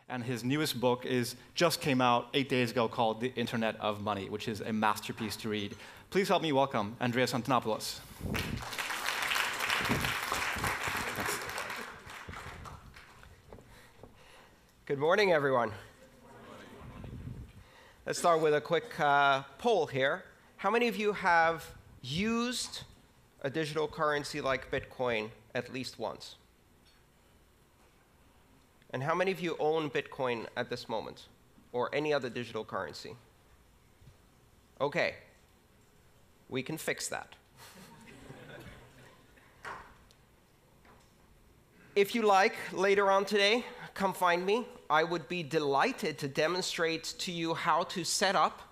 And his newest book just came out 8 days ago called The Internet of Money, which is a masterpiece to read. Please help me welcome Andreas Antonopoulos. Good morning, everyone. Let's start with a quick poll here. How many of you have used a digital currency like Bitcoin at least once? And how many of you own Bitcoin at this moment, or any other digital currency? OK. We can fix that. If you like, later on today, come find me. I would be delighted to demonstrate to you how to set up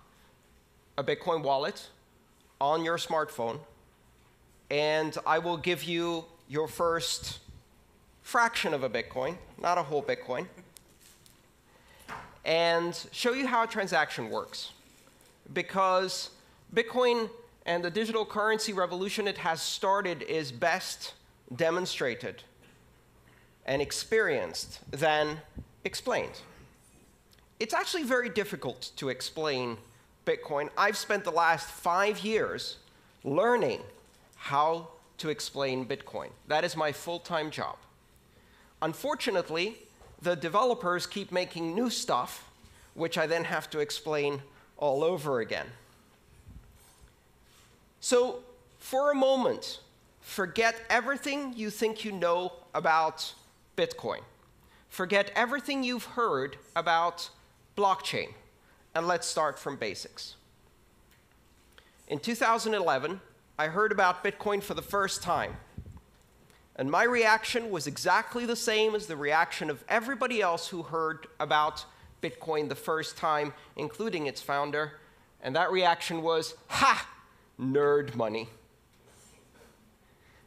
a Bitcoin wallet on your smartphone. And I will give you your first fraction of a Bitcoin, not a whole Bitcoin, and show you how a transaction works. Because Bitcoin and the digital currency revolution it has started is best demonstrated and experienced than explained. It's actually very difficult to explain Bitcoin. I've spent the last 5 years learning how to explain Bitcoin. That is my full-time job. Unfortunately, the developers keep making new stuff, which I then have to explain all over again. So for a moment, forget everything you think you know about Bitcoin. Forget everything you've heard about blockchain, and let's start from basics. In 2011, I heard about Bitcoin for the first time. And my reaction was exactly the same as the reaction of everybody else who heard about Bitcoin the first time, including its founder. And that reaction was, ha, nerd money.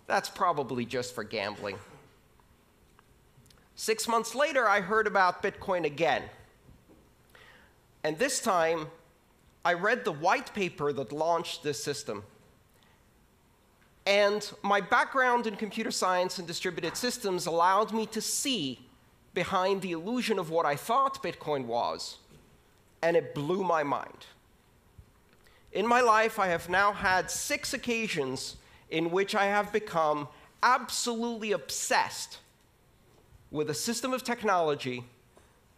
That's probably just for gambling. 6 months later, I heard about Bitcoin again. And this time, I read the white paper that launched this system. And my background in computer science and distributed systems allowed me to see behind the illusion of what I thought Bitcoin was, and it blew my mind. In my life, I have now had 6 occasions in which I have become absolutely obsessed with a system of technology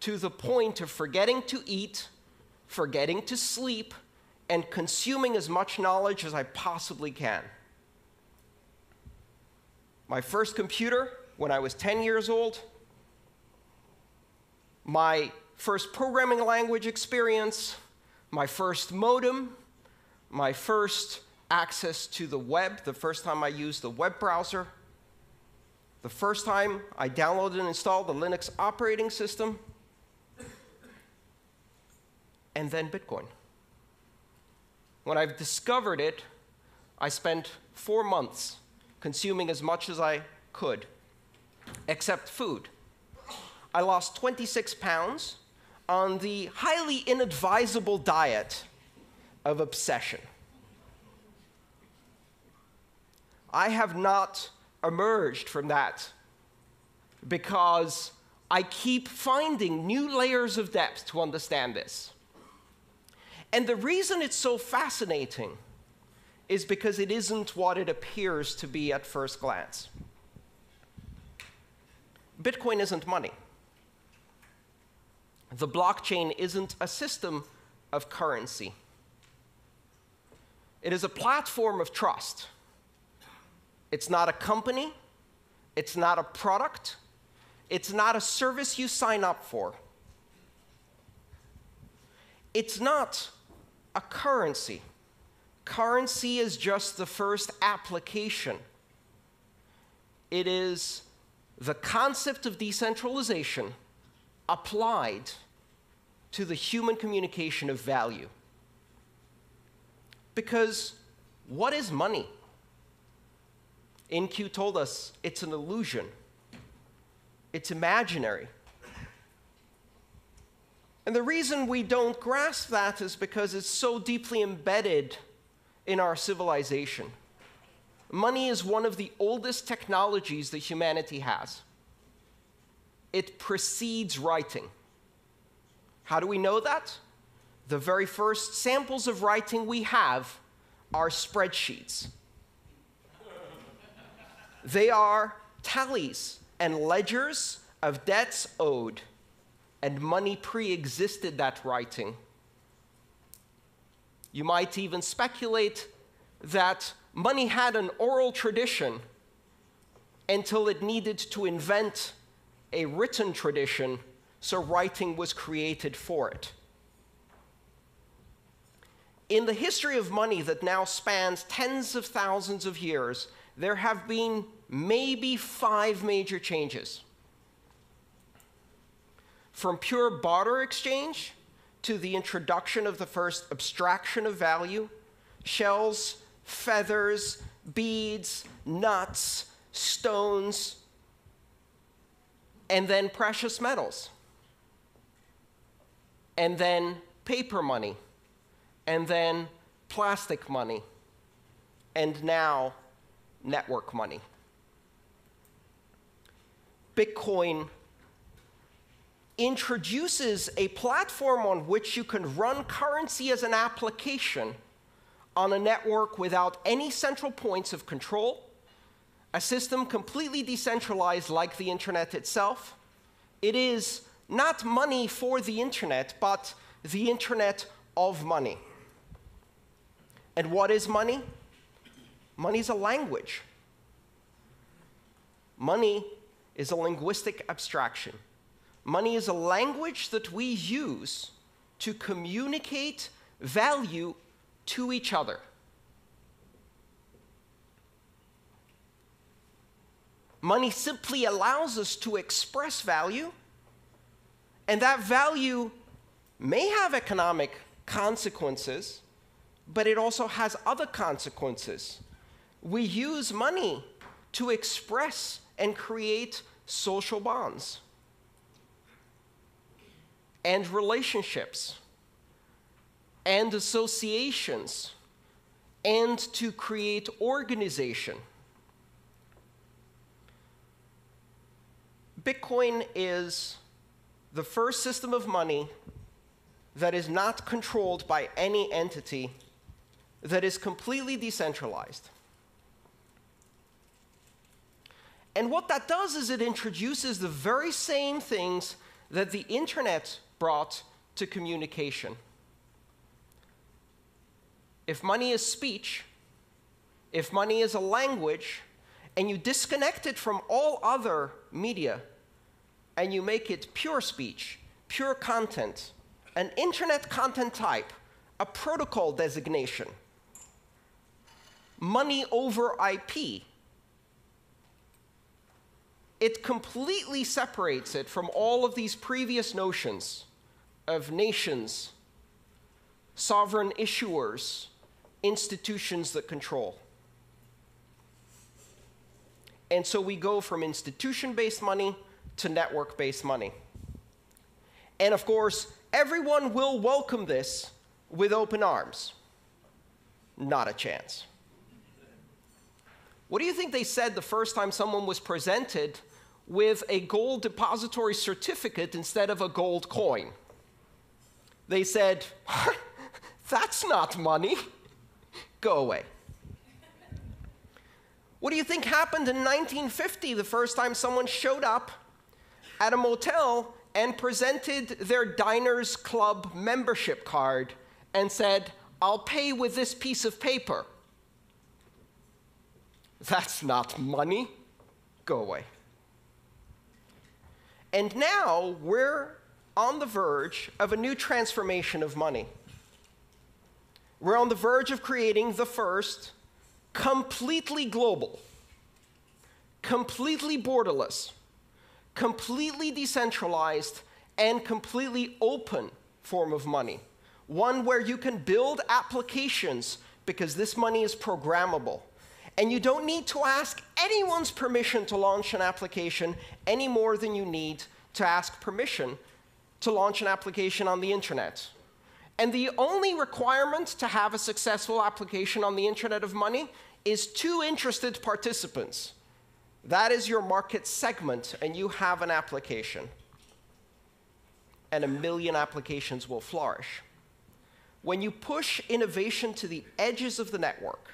to the point of forgetting to eat, forgetting to sleep, and consuming as much knowledge as I possibly can. My first computer, when I was 10 years old, my first programming language experience, my first modem, my first access to the web, the first time I used the web browser, the first time I downloaded and installed the Linux operating system, and then Bitcoin. When I've discovered it, I spent 4 months consuming as much as I could, except food. I lost 26 pounds on the highly inadvisable diet of obsession. I have not emerged from that because I keep finding new layers of depth to understand this. And the reason it's so fascinating is because it isn't what it appears to be at first glance. Bitcoin isn't money. The blockchain isn't a system of currency. It is a platform of trust. It's not a company. It's not a product. It's not a service you sign up for. It's not a currency. Currency is just the first application. It is the concept of decentralization applied to the human communication of value. Because what is money? InQ told us it's an illusion. It's imaginary. And the reason we don't grasp that is because it's so deeply embedded in our civilization. Money is one of the oldest technologies that humanity has. It precedes writing. How do we know that? The very first samples of writing we have are spreadsheets. They are tallies and ledgers of debts owed, and money pre-existed that writing. You might even speculate that money had an oral tradition until it needed to invent a written tradition, so writing was created for it. In the history of money that now spans tens of thousands of years, there have been maybe 5 major changes. From pure barter exchange to the introduction of the first abstraction of value, shells, feathers, beads, nuts, stones, and then precious metals, and then paper money, and then plastic money, and now network money. Bitcoin introduces a platform on which you can run currency as an application on a network without any central points of control, a system completely decentralized like the internet itself. It is not money for the internet, but the internet of money. And what is money? Money is a language. Money is a linguistic abstraction. Money is a language that we use to communicate value to each other. Money simply allows us to express value, and that value may have economic consequences, but it also has other consequences. We use money to express and create social bonds and relationships and associations and to create organization. Bitcoin is the first system of money that is not controlled by any entity, that is completely decentralized. And what that does is it introduces the very same things that the internet brought to communication. If money is speech, if money is a language, and you disconnect it from all other media, and you make it pure speech, pure content, an internet content type, a protocol designation, money over IP, it completely separates it from all of these previous notions of nations, sovereign issuers, institutions that control. And so we go from institution-based money to network-based money. And of course, everyone will welcome this with open arms. Not a chance. What do you think they said the first time someone was presented with a gold depository certificate instead of a gold coin? They said, "That's not money. Go away." What do you think happened in 1950, the first time someone showed up at a motel and presented their Diners Club membership card and said, "I'll pay with this piece of paper"? That's not money. Go away. And now we're on the verge of a new transformation of money. We're on the verge of creating the first completely global, completely borderless, completely decentralized, and completely open form of money. One where you can build applications because this money is programmable. And you don't need to ask anyone's permission to launch an application any more than you need to ask permission to launch an application on the internet. And the only requirement to have a successful application on the internet of money is 2 interested participants. That is your market segment, and you have an application. and 1 million applications will flourish. When you push innovation to the edges of the network,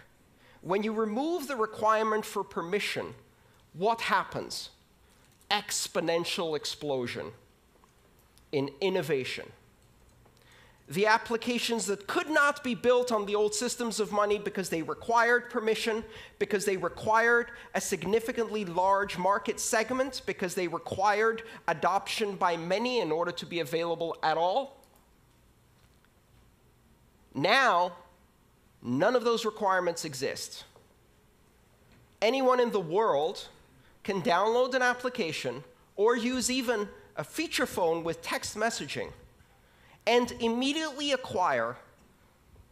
when you remove the requirement for permission, what happens? Exponential explosion in innovation. The applications that could not be built on the old systems of money because they required permission, because they required a significantly large market segment, because they required adoption by many in order to be available at all. Now, none of those requirements exist. Anyone in the world can download an application or use even a feature phone with text messaging and immediately acquire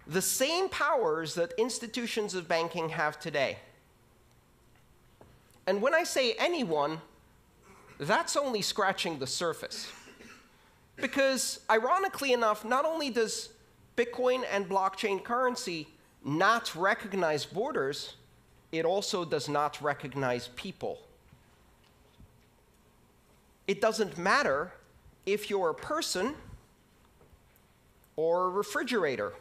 the same powers that institutions of banking have today. And when I say anyone, that's only scratching the surface. Because ironically enough, not only does Bitcoin and blockchain currency not recognize borders, it also does not recognize people. It doesn't matter if you're a person or a refrigerator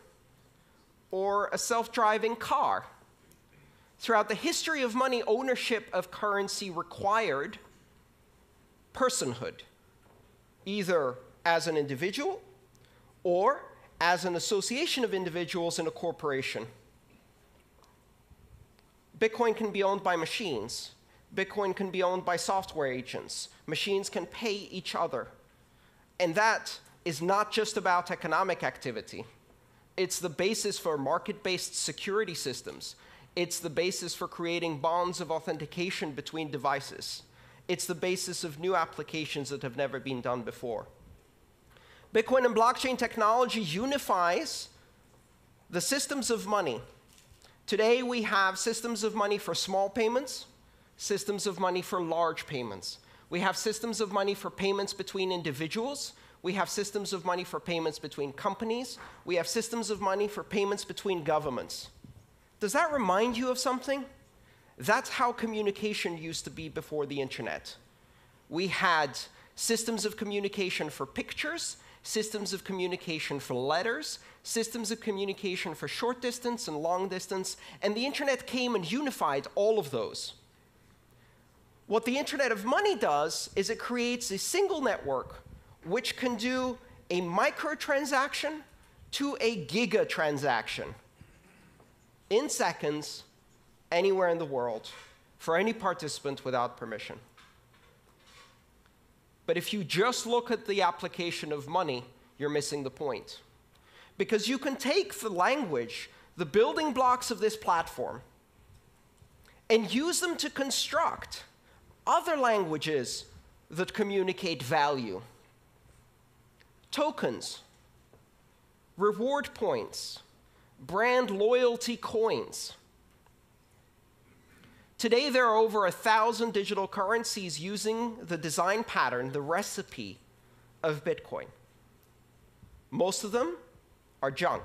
or a self-driving car. Throughout the history of money, ownership of currency required personhood, either as an individual or as an association of individuals in a corporation. Bitcoin can be owned by machines. Bitcoin can be owned by software agents. Machines can pay each other. And that is not just about economic activity. It's the basis for market-based security systems. It's the basis for creating bonds of authentication between devices. It's the basis of new applications that have never been done before. Bitcoin and blockchain technology unifies the systems of money. Today, we have systems of money for small payments, systems of money for large payments. We have systems of money for payments between individuals. We have systems of money for payments between companies. We have systems of money for payments between governments. Does that remind you of something? That's how communication used to be before the internet. We had systems of communication for pictures, systems of communication for letters, systems of communication for short distance and long distance, and the internet came and unified all of those. What the Internet of Money does is it creates a single network which can do a microtransaction to a gigatransaction in seconds, anywhere in the world, for any participant without permission. But if you just look at the application of money, you're missing the point. Because you can take the language, the building blocks of this platform, and use them to construct other languages that communicate value. Tokens, reward points, brand loyalty coins. Today, there are over 1,000 digital currencies using the design pattern, the recipe of Bitcoin. Most of them are junk.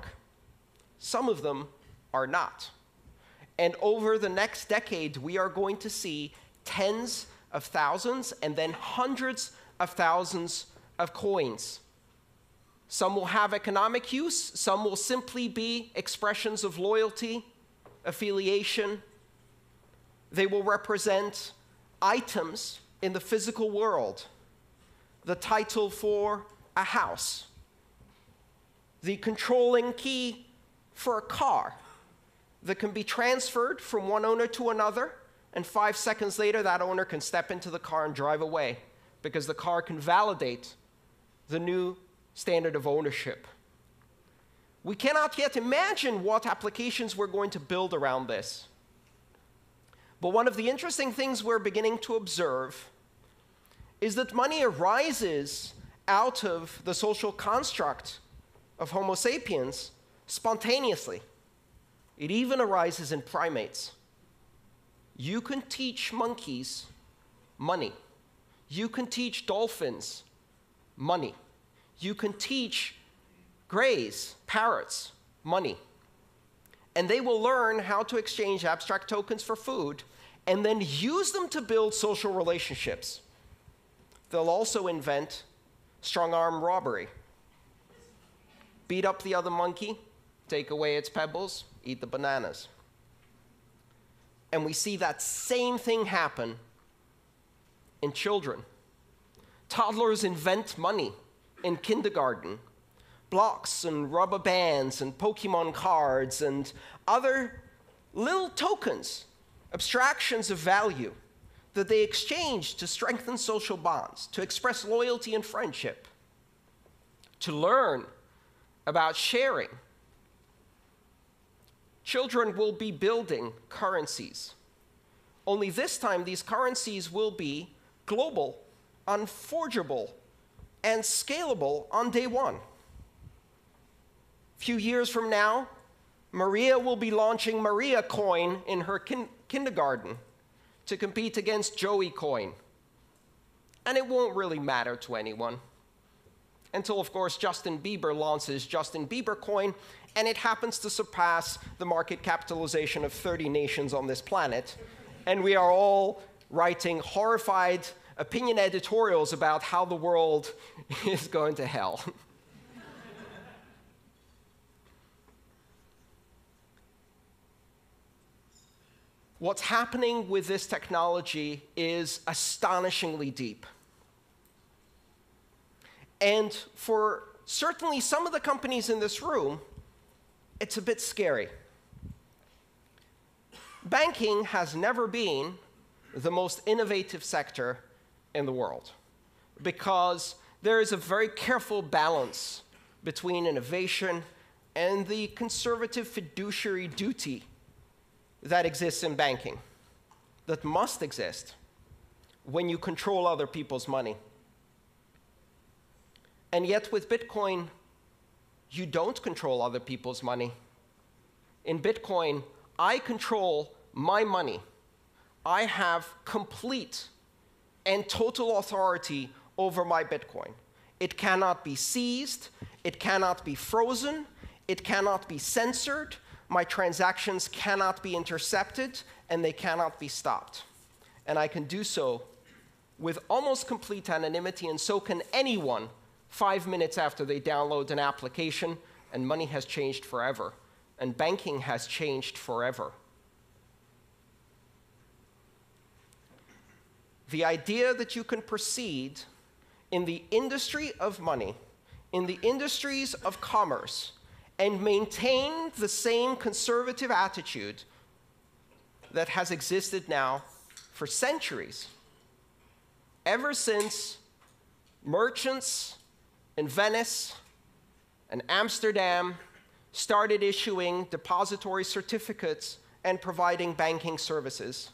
Some of them are not. And over the next decade, we are going to see tens of thousands and then hundreds of thousands of coins. Some will have economic use. Some will simply be expressions of loyalty, affiliation. They will represent items in the physical world, the title for a house, the controlling key for a car that can be transferred from one owner to another, and 5 seconds later, that owner can step into the car and drive away because the car can validate the new standard of ownership. We cannot yet imagine what applications we're going to build around this. But one of the interesting things we're beginning to observe is that money arises out of the social construct of Homo sapiens spontaneously. It even arises in primates. You can teach monkeys money. You can teach dolphins money. You can teach greys, parrots, money. And they will learn how to exchange abstract tokens for food and then use them to build social relationships. They'll also invent strong-arm robbery. Beat up the other monkey, take away its pebbles, eat the bananas. And we see that same thing happen in children. Toddlers invent money in kindergarten. Blocks and rubber bands and Pokemon cards and other little tokens, abstractions of value that they exchange to strengthen social bonds, to express loyalty and friendship, to learn about sharing. Children will be building currencies. Only this time, these currencies will be global, unforgeable, and scalable on day one. A few years from now, Maria will be launching Maria Coin in her kindergarten to compete against Joey Coin. And it won't really matter to anyone. Until, of course, Justin Bieber launches Justin Bieber Coin, and it happens to surpass the market capitalization of 30 nations on this planet. And we are all writing horrified opinion editorials about how the world is going to hell. What's happening with this technology is astonishingly deep. And for certainly some of the companies in this room, it's a bit scary. Banking has never been the most innovative sector in the world because there is a very careful balance between innovation and the conservative fiduciary duty that exists in banking, that must exist when you control other people's money. And yet with Bitcoin, you don't control other people's money. In Bitcoin, I control my money. I have complete and total authority over my Bitcoin. It cannot be seized, it cannot be frozen, it cannot be censored, my transactions cannot be intercepted, and they cannot be stopped. And I can do so with almost complete anonymity, and so can anyone 5 minutes after they download an application, and money has changed forever, and banking has changed forever. The idea that you can proceed in the industry of money, in the industries of commerce, and maintain the same conservative attitude that has existed now for centuries, ever since merchants in Venice and Amsterdam started issuing depository certificates and providing banking services.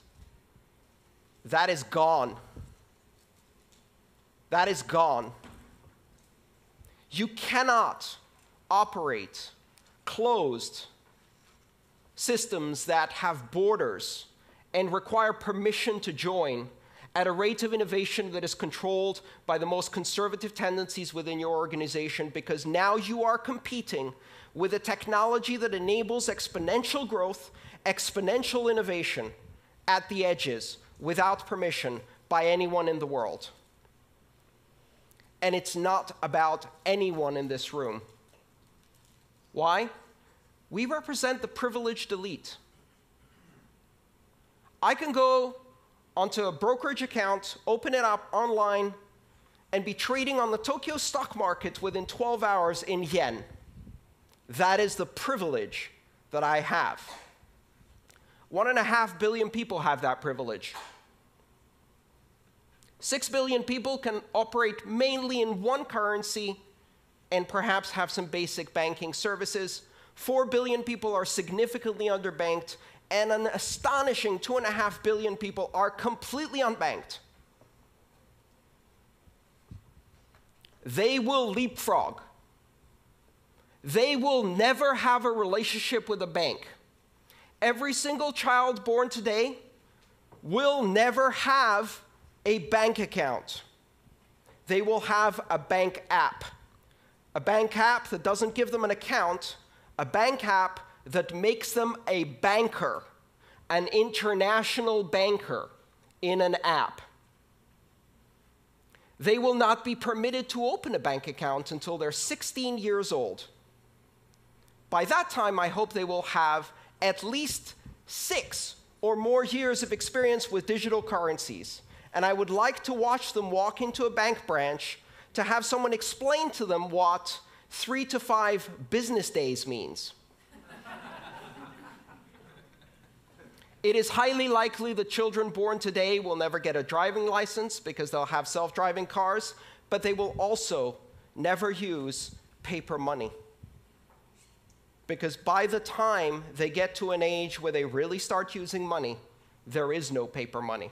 That is gone. That is gone. You cannot operate closed systems that have borders and require permission to join at a rate of innovation that is controlled by the most conservative tendencies within your organization, because now you are competing with a technology that enables exponential growth, exponential innovation at the edges without permission by anyone in the world. And it's not about anyone in this room. Why? We represent the privileged elite. I can go onto a brokerage account, open it up online, and be trading on the Tokyo stock market within 12 hours in yen. That is the privilege that I have. 1.5 billion people have that privilege. 6 billion people can operate mainly in one currency and perhaps have some basic banking services. 4 billion people are significantly underbanked, and an astonishing 2.5 billion people are completely unbanked. They will leapfrog. They will never have a relationship with a bank. Every single child born today will never have a bank account. They will have a bank app. A bank app that doesn't give them an account, a bank app that makes them a banker, an international banker in an app. They will not be permitted to open a bank account until they're 16 years old. By that time, I hope they will have at least 6 or more years of experience with digital currencies. And I would like to watch them walk into a bank branch to have someone explain to them what 3 to 5 business days means. It is highly likely that children born today will never get a driving license because they'll have self-driving cars, but they will also never use paper money. Because by the time they get to an age where they really start using money, there is no paper money.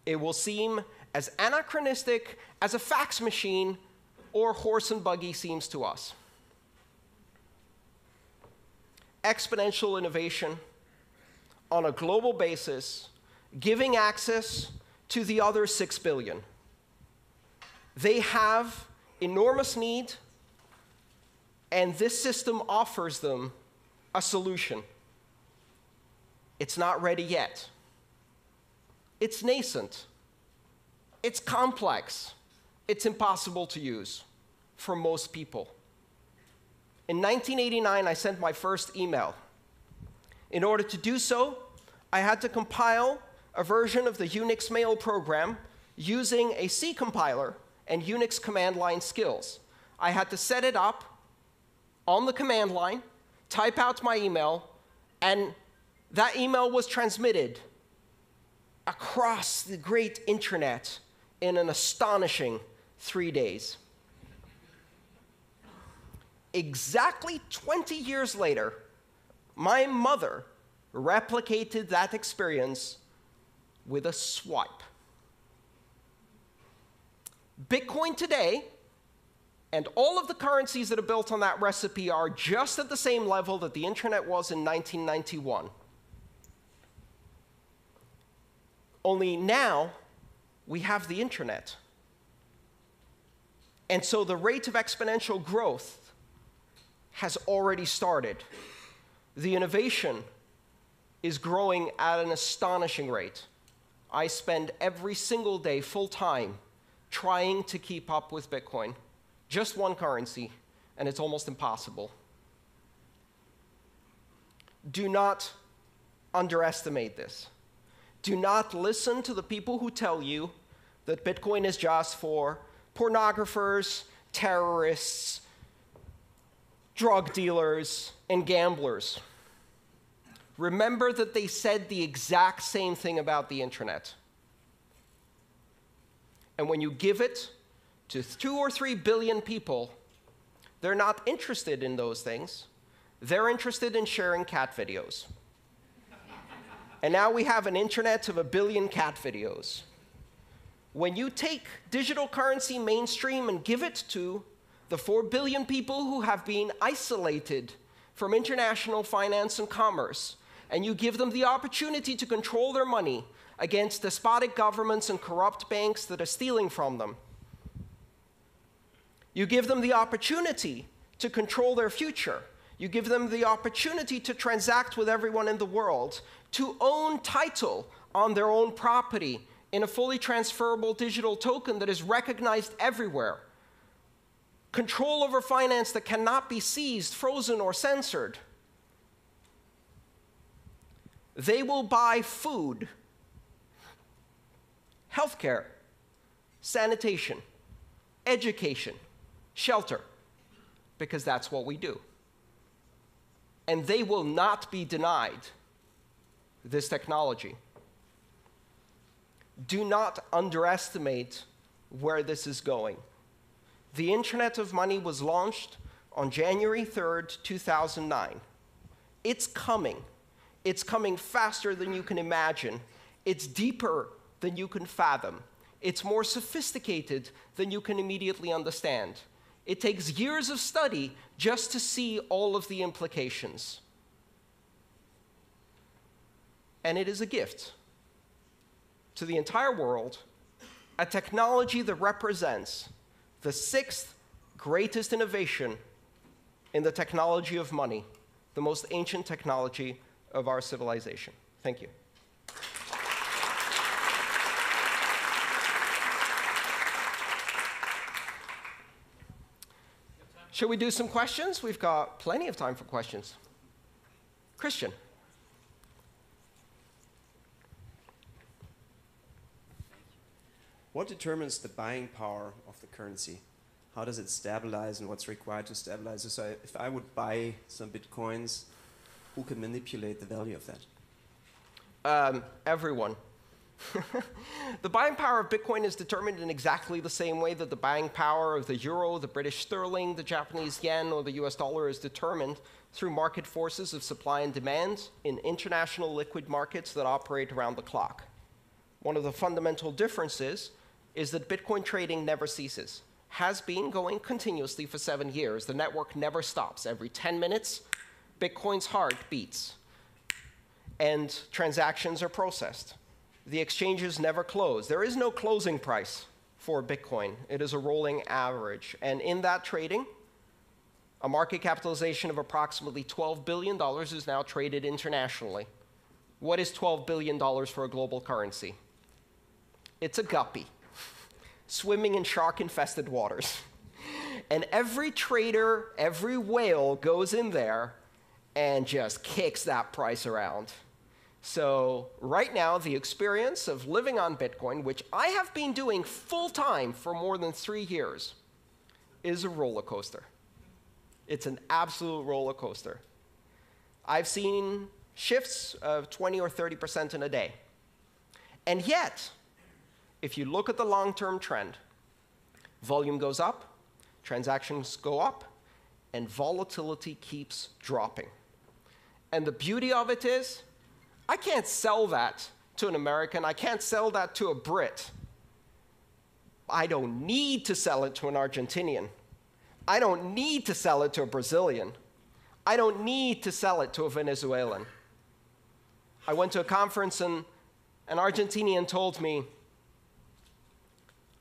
It will seem as anachronistic as a fax machine or horse and buggy seems to us. Exponential innovation on a global basis, giving access to the other 6 billion. They have enormous need, and this system offers them a solution. It's not ready yet. It's nascent. It's complex. It's impossible to use for most people. In 1989, I sent my first email. In order to do so, I had to compile a version of the Unix mail program using a C compiler and Unix command line skills. I had to set it up on the command line, type out my email, and that email was transmitted across the great internet in an astonishing 3 days. Exactly 20 years later, my mother replicated that experience with a swipe. Bitcoin today and all of the currencies that are built on that recipe are just at the same level that the internet was in 1991. Only now we have the internet. And so the rate of exponential growth has already started. The innovation is growing at an astonishing rate. I spend every single day full-time trying to keep up with Bitcoin. Just one currency, and it's almost impossible. Do not underestimate this. Do not listen to the people who tell you that Bitcoin is just for pornographers, terrorists, drug dealers, and gamblers. Remember that they said the exact same thing about the internet. And when you give it to 2 or 3 billion people, they're not interested in those things. They're interested in sharing cat videos. And now we have an internet of 1 billion cat videos. When you take digital currency mainstream and give it to the 4 billion people who have been isolated from international finance and commerce, and you give them the opportunity to control their money against despotic governments and corrupt banks that are stealing from them, you give them the opportunity to control their future. You give them the opportunity to transact with everyone in the world, to own title on their own property in a fully transferable digital token that is recognized everywhere. Control over finance that cannot be seized, frozen, or censored. They will buy food, healthcare, sanitation, education, shelter, because that's what we do. And they will not be denied this technology. Do not underestimate where this is going. The Internet of Money was launched on January 3rd, 2009. It's coming. It's coming faster than you can imagine. It's deeper than you can fathom. It's more sophisticated than you can immediately understand. It takes years of study just to see all of the implications. And it is a gift to the entire world, a technology that represents the 6th greatest innovation in the technology of money, the most ancient technology of our civilization. Thank you. Shall we do some questions? We've got plenty of time for questions. Christian. What determines the buying power of the currency? How does it stabilize and what's required to stabilize it? So if I would buy some Bitcoins, who can manipulate the value of that? Everyone. The buying power of Bitcoin is determined in exactly the same way that the buying power of the euro, the British sterling, the Japanese yen, or the US dollar is determined through market forces of supply and demand in international liquid markets that operate around the clock. One of the fundamental differences is that Bitcoin trading never ceases. Has been going continuously for 7 years. The network never stops. Every 10 minutes, Bitcoin's heart beats, and transactions are processed. The exchanges never close. There is no closing price for Bitcoin. It is a rolling average. And in that trading, a market capitalization of approximately $12 billion is now traded internationally. What is $12 billion for a global currency? It's a guppy swimming in shark-infested waters. And every trader, every whale goes in there and just kicks that price around. So right now, the experience of living on Bitcoin, which I have been doing full-time for more than 3 years, is a roller coaster. It's an absolute roller coaster. I've seen shifts of 20 or 30% in a day. And yet, if you look at the long-term trend, volume goes up, transactions go up, and volatility keeps dropping. And the beauty of it is, I can't sell that to an American. I can't sell that to a Brit. I don't need to sell it to an Argentinian. I don't need to sell it to a Brazilian. I don't need to sell it to a Venezuelan. I went to a conference and an Argentinian told me,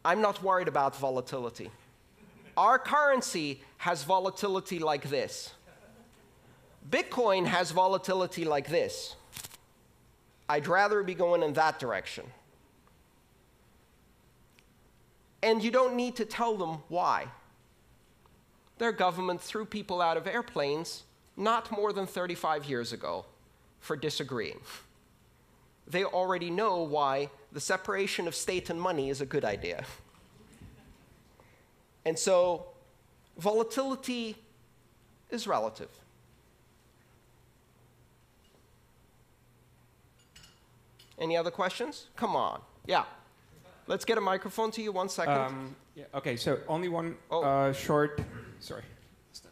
I'm not worried about volatility. Our currency has volatility like this. Bitcoin has volatility like this. I'd rather be going in that direction. And you don't need to tell them why. Their government threw people out of airplanes not more than 35 years ago for disagreeing. They already know why the separation of state and money is a good idea. And so volatility is relative. Any other questions? Come on. Yeah. Let's get a microphone to you. 1 second. Yeah, okay, so only one short. Sorry.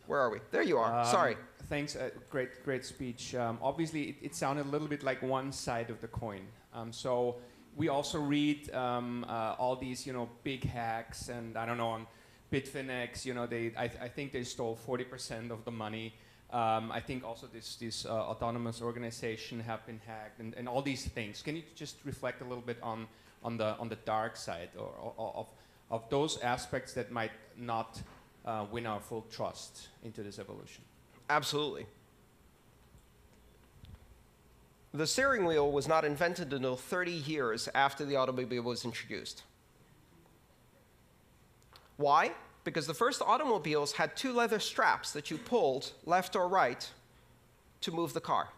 Where are we? There you are. Sorry. Thanks. Great speech. Obviously, it sounded a little bit like one side of the coin. So we also read all these, big hacks, and I don't know, on Bitfinex, I think they stole 40% of the money. I think also this autonomous organization have been hacked, and all these things. Can you just reflect a little bit on the dark side of those aspects that might not win our full trust into this evolution? Absolutely. The steering wheel was not invented until 30 years after the automobile was introduced. Why? Because the first automobiles had 2 leather straps that you pulled left or right to move the car,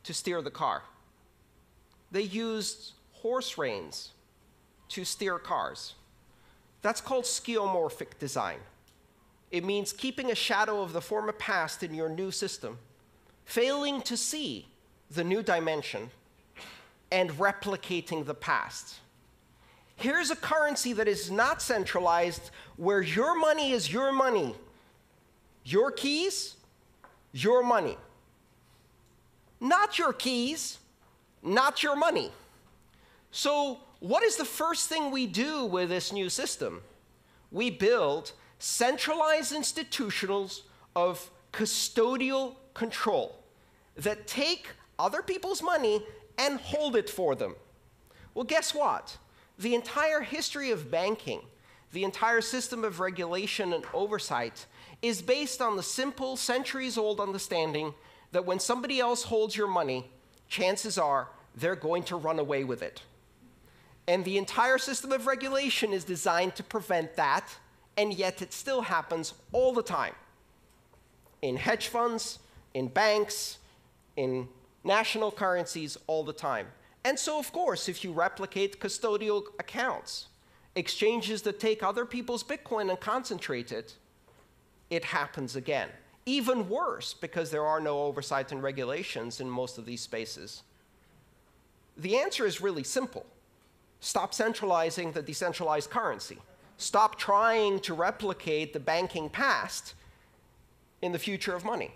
to steer the car. They used horse reins to steer cars. That's called skeuomorphic design. It means keeping a shadow of the former past in your new system, failing to see the new dimension, and replicating the past. Here's a currency that is not centralized, where your money is your money. Your keys, your money. Not your keys, not your money. So what is the first thing we do with this new system? We build centralized institutions of custodial control that take other people's money and hold it for them. Well, guess what? The entire history of banking, the entire system of regulation and oversight is based on the simple, centuries-old understanding that when somebody else holds your money, chances are they're going to run away with it. And the entire system of regulation is designed to prevent that, and yet it still happens all the time. in hedge funds, in banks, in national currencies all the time. And so, of course, if you replicate custodial accounts, exchanges that take other people's Bitcoin and concentrate it, it happens again. Even worse, because there are no oversight and regulations in most of these spaces. The answer is really simple. Stop centralizing the decentralized currency. Stop trying to replicate the banking past in the future of money.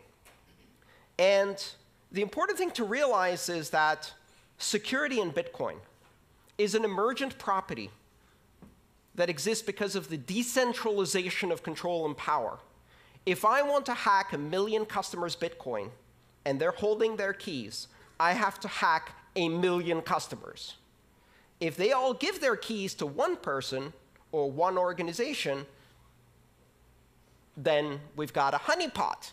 And the important thing to realize is that security in Bitcoin is an emergent property that exists because of the decentralization of control and power. If I want to hack 1 million customers' Bitcoin and they're holding their keys, I have to hack 1 million customers. If they all give their keys to one person or one organization, then we've got a honeypot.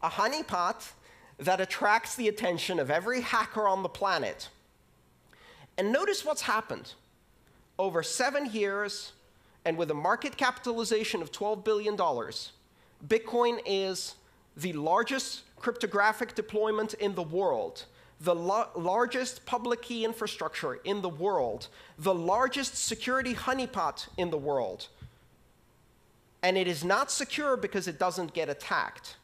A honeypot that attracts the attention of every hacker on the planet. And notice what's happened. Over 7 years, and with a market capitalization of $12 billion, Bitcoin is the largest cryptographic deployment in the world, the largest public key infrastructure in the world, the largest security honeypot in the world. And it is not secure because it doesn't get attacked.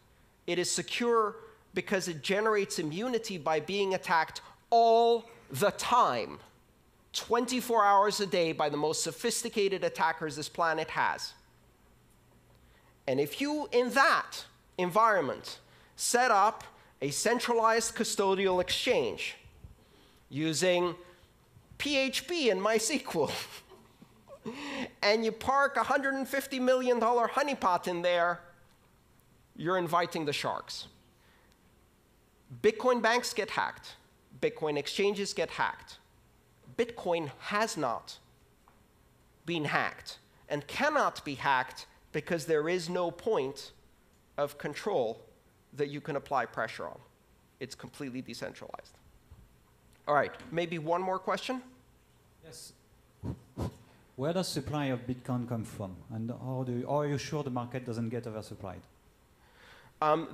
It is secure because it generates immunity by being attacked all the time, 24 hours a day by the most sophisticated attackers this planet has. And if you, in that environment, set up a centralized custodial exchange using PHP and MySQL, and you park a $150 million honeypot in there, you're inviting the sharks. Bitcoin banks get hacked. Bitcoin exchanges get hacked. Bitcoin has not been hacked and cannot be hacked because there is no point of control that you can apply pressure on. It's completely decentralized. All right, maybe one more question? Yes. Where does supply of Bitcoin come from? And are you sure the market doesn't get oversupplied?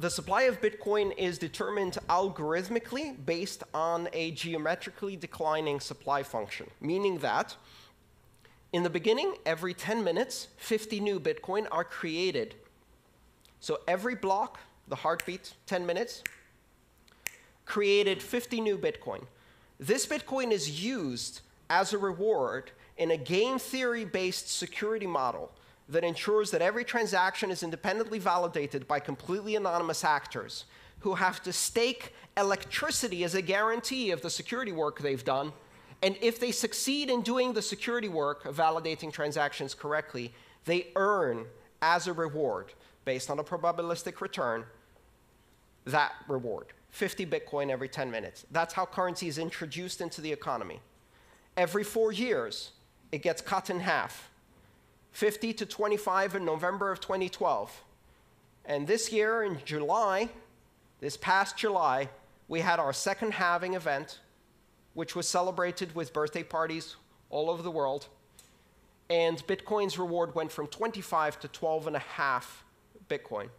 The supply of Bitcoin is determined algorithmically based on a geometrically declining supply function, meaning that in the beginning, every 10 minutes, 50 new Bitcoin are created. So every block, the heartbeat, 10 minutes, created 50 new Bitcoin. This Bitcoin is used as a reward in a game theory-based security model that ensures that every transaction is independently validated by completely anonymous actors who have to stake electricity as a guarantee of the security work they've done. And if they succeed in doing the security work of validating transactions correctly, they earn as a reward, based on a probabilistic return, that reward, 50 Bitcoin every 10 minutes. That's how currency is introduced into the economy. Every 4 years, it gets cut in half. 50 to 25 in November of 2012. And this year in July, this past July, we had our second halving event, which was celebrated with birthday parties all over the world. And Bitcoin's reward went from 25 to 12.5 Bitcoin.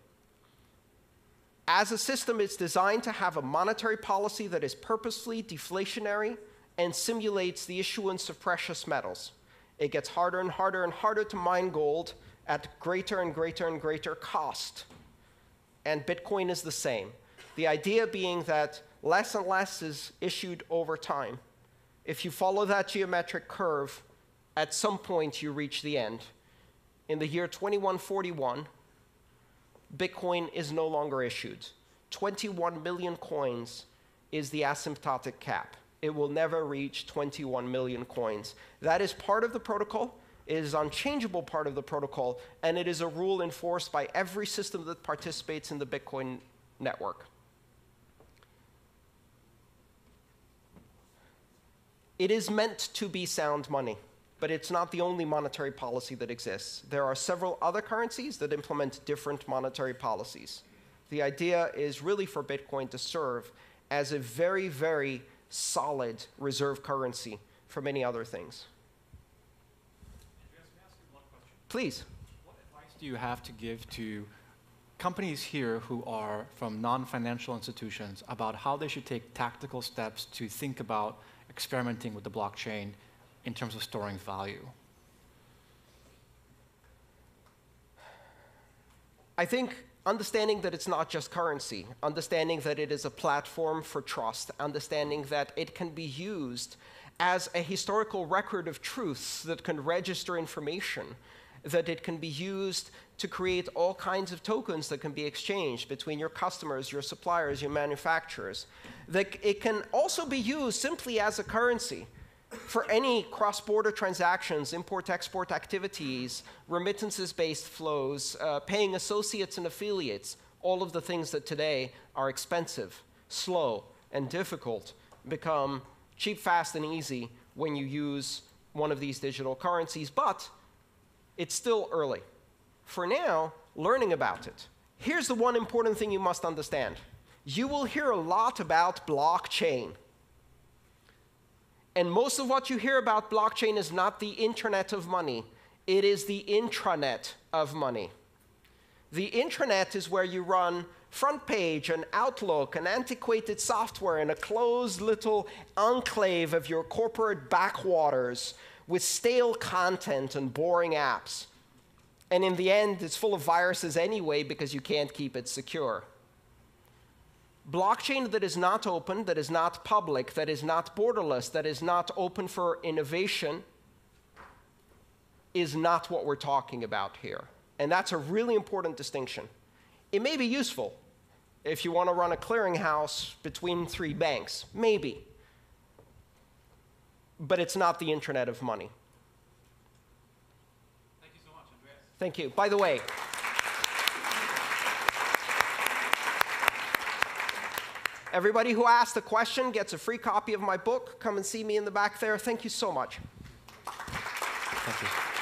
As a system, it's designed to have a monetary policy that is purposefully deflationary and simulates the issuance of precious metals. It gets harder and harder and harder to mine gold at greater and greater and greater cost. And Bitcoin is the same. The idea being that less and less is issued over time. If you follow that geometric curve, at some point you reach the end. In the year 2141, Bitcoin is no longer issued. 21 million coins is the asymptotic cap. It will never reach 21 million coins. That is part of the protocol. It is an unchangeable part of the protocol, and it is a rule enforced by every system that participates in the Bitcoin network. It is meant to be sound money, but it's not the only monetary policy that exists. There are several other currencies that implement different monetary policies. The idea is really for Bitcoin to serve as a very, very solid reserve currency for many other things. Andreas, may I ask you one question? Please. What advice do you have to give to companies here who are from non-financial institutions about how they should take tactical steps to think about experimenting with the blockchain in terms of storing value? I think understanding that it's not just currency, understanding that it is a platform for trust, understanding that it can be used as a historical record of truths that can register information, that it can be used to create all kinds of tokens that can be exchanged between your customers, your suppliers, your manufacturers, that it can also be used simply as a currency for any cross-border transactions, import-export activities, remittances-based flows, paying associates and affiliates, all of the things that today are expensive, slow, and difficult become cheap, fast, and easy when you use one of these digital currencies, but it's still early. For now, learning about it. Here's the one important thing you must understand. You will hear a lot about blockchain. And most of what you hear about blockchain is not the internet of money. It is the intranet of money. The intranet is where you run front page and Outlook and antiquated software in a closed little enclave of your corporate backwaters with stale content and boring apps. And in the end, it's full of viruses anyway because you can't keep it secure. Blockchain that is not open, that is not public, that is not borderless, that is not open for innovation is not what we're talking about here. And that's a really important distinction. It may be useful if you want to run a clearinghouse between 3 banks, maybe. But it's not the internet of money. Thank you so much, Andreas. Thank you. By the way, everybody who asked a question gets a free copy of my book. Come and see me in the back there. Thank you so much. Thank you.